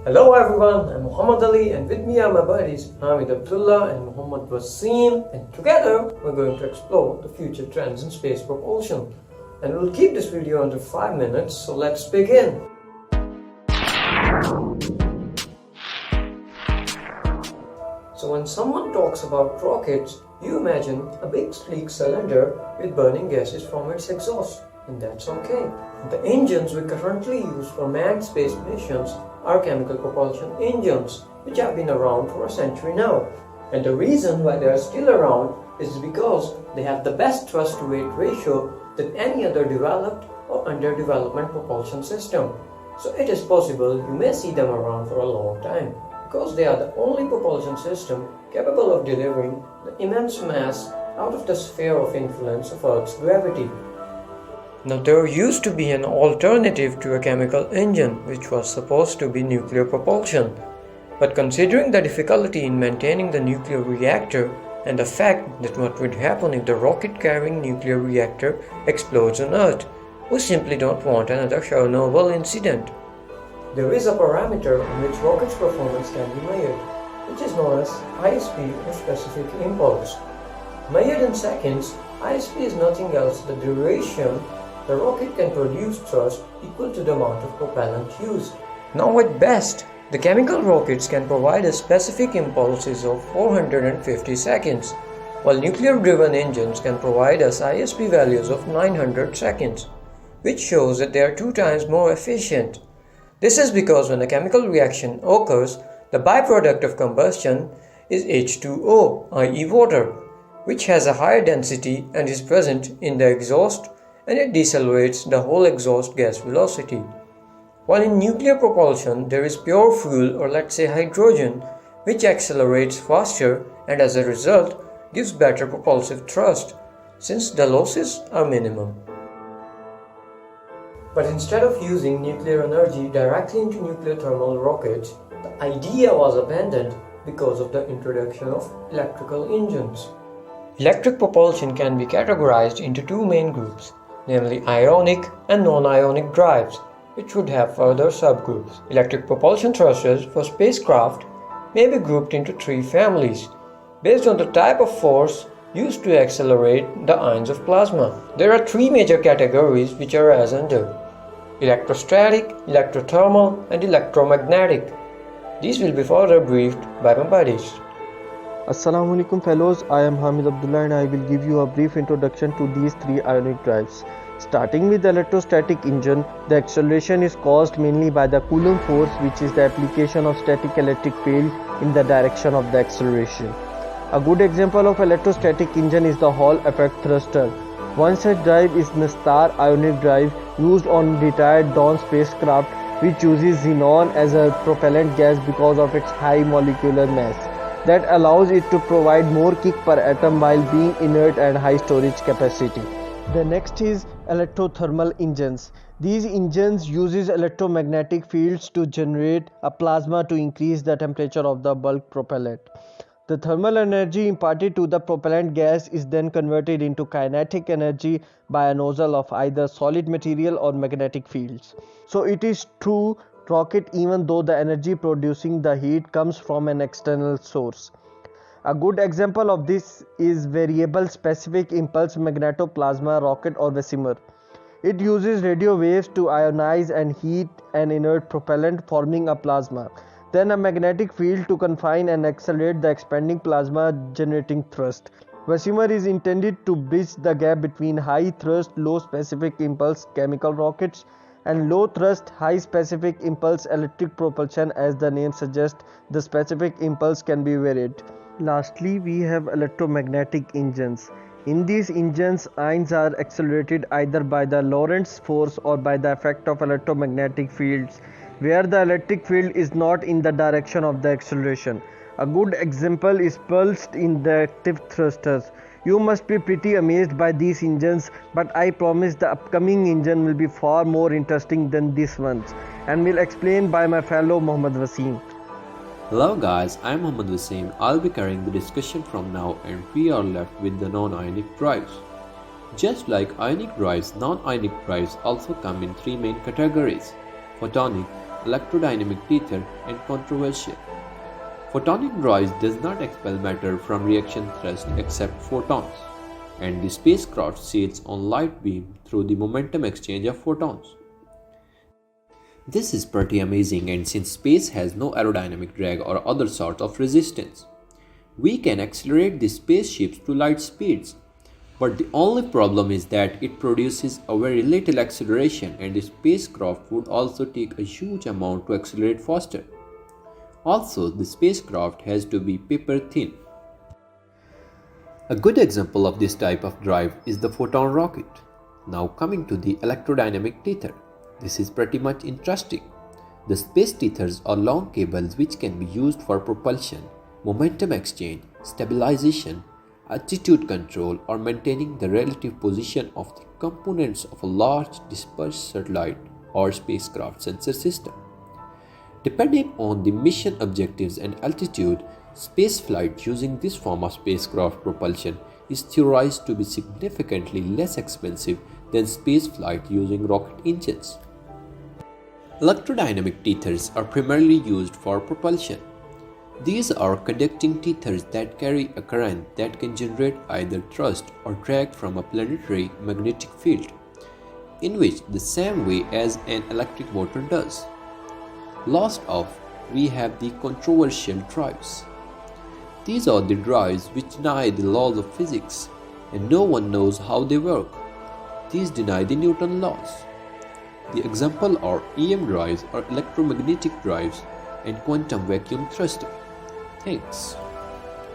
Hello everyone, I'm Muhammad Ali and with me are my buddies Hamid Abdullah and Muhammad Wasim, and together we're going to explore the future trends in space propulsion. And we'll keep this video under 5 minutes, so let's begin. So when someone talks about rockets, you imagine a big sleek cylinder with burning gases from its exhaust, and that's okay. The engines we currently use for manned space missions are chemical propulsion engines, which have been around for a century now. And the reason why they are still around is because they have the best thrust to weight ratio than any other developed or under development propulsion system. So it is possible you may see them around for a long time, because they are the only propulsion system capable of delivering the immense mass out of the sphere of influence of Earth's gravity. Now there used to be an alternative to a chemical engine, which was supposed to be nuclear propulsion. But considering the difficulty in maintaining the nuclear reactor and the fact that what would happen if the rocket-carrying nuclear reactor explodes on Earth, we simply don't want another Chernobyl incident. There is a parameter on which rocket's performance can be measured, which is known as ISP or specific impulse. Measured in seconds, ISP is nothing else than the duration the rocket can produce thrust equal to the amount of propellant used. Now at best, the chemical rockets can provide us specific impulses of 450 seconds, while nuclear-driven engines can provide us ISP values of 900 seconds, which shows that they are 2 times more efficient. This is because when a chemical reaction occurs, the byproduct of combustion is H2O, i.e. water, which has a higher density and is present in the exhaust, and it decelerates the whole exhaust gas velocity. While in nuclear propulsion there is pure fuel, or let's say hydrogen, which accelerates faster and as a result gives better propulsive thrust, since the losses are minimum. But instead of using nuclear energy directly into nuclear thermal rockets, the idea was abandoned because of the introduction of electrical engines. Electric propulsion can be categorized into 2 main groups, namely ionic and non-ionic drives, which would have further subgroups. Electric propulsion thrusters for spacecraft may be grouped into 3 families, based on the type of force used to accelerate the ions of plasma. There are 3 major categories which are as under: electrostatic, electrothermal, and electromagnetic. These will be further briefed by my buddies. Assalamu alaikum fellows, I am Hamid Abdullah and I will give you a brief introduction to these 3 ionic drives. Starting with the electrostatic engine, the acceleration is caused mainly by the Coulomb force, which is the application of static electric field in the direction of the acceleration. A good example of electrostatic engine is the Hall effect thruster. One such drive is the Star ionic drive used on retired Dawn spacecraft, which uses xenon as a propellant gas because of its high molecular mass that allows it to provide more kick per atom while being inert and high storage capacity. The next is electrothermal engines. These engines uses electromagnetic fields to generate a plasma to increase the temperature of the bulk propellant. The thermal energy imparted to the propellant gas is then converted into kinetic energy by a nozzle of either solid material or magnetic fields. So it is true rocket even though the energy producing the heat comes from an external source. A good example of this is variable specific impulse Magneto plasma rocket or Vesimer. It uses radio waves to ionize and heat an inert propellant, forming a plasma, then a magnetic field to confine and accelerate the expanding plasma, generating thrust. Vesimer is intended to bridge the gap between high thrust low specific impulse chemical rockets and low thrust high specific impulse electric propulsion. As the name suggests, the specific impulse can be varied. Lastly, we have electromagnetic engines. In these engines, ions are accelerated either by the Lorentz force or by the effect of electromagnetic fields, where the electric field is not in the direction of the acceleration. A good example is pulsed inductive thrusters. You must be pretty amazed by these engines, but I promise the upcoming engine will be far more interesting than these ones, and will explain by my fellow Muhammad Wasim. Hello guys, I'm Muhammad Wasim. I'll be carrying the discussion from now, and we are left with the non-ionic drives. Just like ionic drives, non-ionic drives also come in 3 main categories: photonic, electrodynamic tether, and controversial. Photonic drives does not expel matter from reaction thrust except photons, and the spacecraft sails on light beam through the momentum exchange of photons. This is pretty amazing, and since space has no aerodynamic drag or other sorts of resistance, we can accelerate the spaceships to light speeds. But the only problem is that it produces a very little acceleration, and the spacecraft would also take a huge amount to accelerate faster. Also, the spacecraft has to be paper thin. A good example of this type of drive is the photon rocket. Now coming to the electrodynamic tether. This is pretty much interesting. The space tethers are long cables which can be used for propulsion, momentum exchange, stabilization, attitude control, or maintaining the relative position of the components of a large dispersed satellite or spacecraft sensor system. Depending on the mission objectives and altitude, spaceflight using this form of spacecraft propulsion is theorized to be significantly less expensive than spaceflight using rocket engines. Electrodynamic tethers are primarily used for propulsion. These are conducting tethers that carry a current that can generate either thrust or drag from a planetary magnetic field, in which the same way as an electric motor does. Last off, we have the controversial drives. These are the drives which deny the laws of physics, and no one knows how they work. These deny the Newton laws. The example are EM drives or electromagnetic drives and quantum vacuum thruster. Thanks.